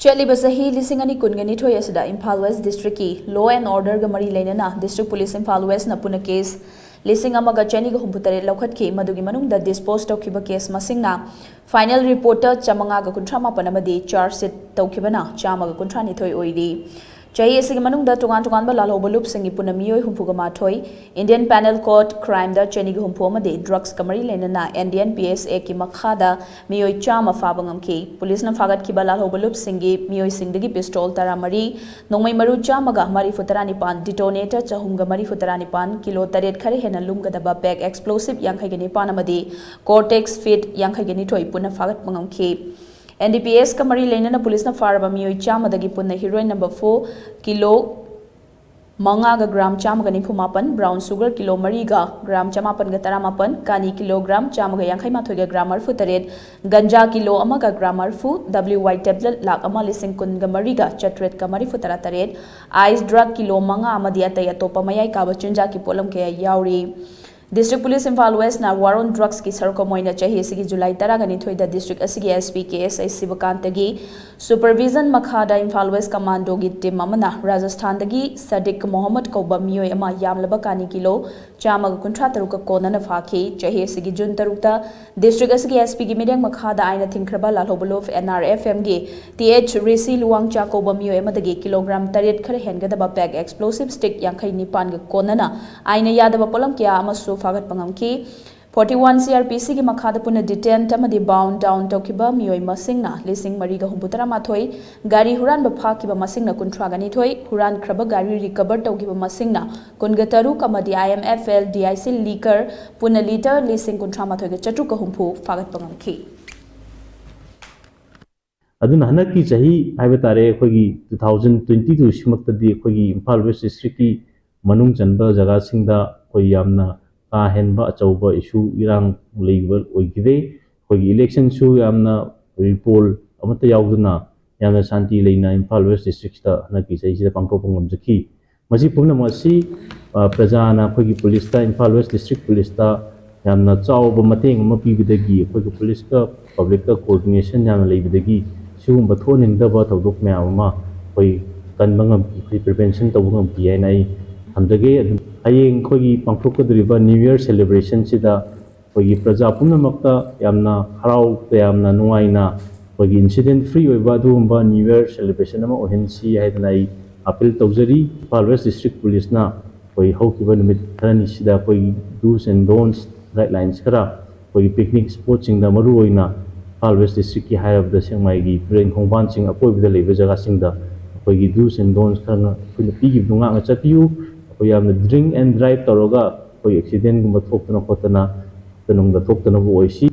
Chetliba sahi lising ani kungani thoi asida Imphal West District ki law and order ga mari leinana District Police Imphal West na puna case lising amaga chani ga humputare lokhat ki madugi manungda dispose tawkiba case masingna final reporter chamanga ga kunthra mapan amadi charge sheet tawkibana chama ga kunthra ni thoi oidi Chahi asigi manungda tungan lalhoba loop singi puna miyoi humpuga mathoi Indian Penal Code crime da chani ga humpu amadi drugs kamari leinana NDNPSA ki makhada miyoi chama fabangam ki police na fagat ki lalhoba loop singi miyoi singdagi pistol taramari nongmai maru chama ga mari futarani pan detonator chahumga mari futarani pan kilo taret khare hena lumga daba bag explosive yankhai gani pan amadi cortex fit yankhai gani thoi puna fagat mangam ki NDPS kamari leinana police na faraba miyoi chama dagi punna heroin number 4 kilo manga ga gram chama ga nifumapan brown sugar kilo mariga gram chamapan ga taramapan kani kilogram chama ga yankhai mathoi ga grammar fu taret ganja kilo ama ga grammar fu WY tablet lak ama lising kun ga mariga chatret ka mari fu taret ice drug kilo manga ama dia tay atopa mayai ka ba chunja ki polam ke yauri District Police Imphal West na war on drugs ki sarko moina chahi sigi July tara gani thoi da district asigi SP KSI Sivakantagi supervision makhada Imphal West commando gi team amana Rajasthan dagi Sadiq Mohammed Kauba miyoi ama yamlaba kani kilo chama ga kunthra taruka kona na fakhi chahi sigi June tarukta district asigi SP gi midang makhada aina thinkraba lalhobolof NRFM gi TH Risi Luang cha Kauba miyoi ama dagi kilogram taret khare hengada ba bag explosive stick yankhai nipan ga kona na aina yadaba polam kya amasu fagat pangamki 41 CRPC ki makhada puna detain tamadi bound down tokiba miyoi masingna lising mariga humputara mathoi gari huran ba phakiba masingna kunthra gani thoi huran khraba gari recover tokiba masingna kungataru kamadi IMFL DIC liquor puna liter lising kunthra mathoi ga chatu ka humpu fagat pangamki aduna hanaki chahi haiba tare khogi 2022 simaktadi khogi Imphal West District ki manung chanba jaga singda khoi yamna ka henba achauba issue irang leibal oigide khogi election su yamna report amata yauduna yamna shanti leina Imphal West District ta hanaki chahi sida pangthopangam jakhi masi pumna masi prajana khogi police ta Imphal West District police ta yamna chauba mateng ma pibidagi khogi police ka public ka coordination yamna leibidagi sigumba thoningdaba thodok myama khoi kanbangam ki prevention tawungam ki nai hamdage hayeng khogi pangthokadriba new year celebration sida khogi praja pumnamakta yamna harau te yamna nuaina khogi incident free oiba dumba new year celebration ama ohensi haidnai appeal tawjari Imphal West District Police na khoi haukiba numit tharani sida khoi do's and don'ts guidelines kara khoi picnic spot singda maru oina Imphal West District ki hairabda sengmai gi brain khongban sing apoibda leiba jaga singda khoi do's and don'ts khana khoi pigi dunga nga chatiu khoi yamna drink and drive toroga khoi accident gumba thokna khotana tanungda thoktana bo oisi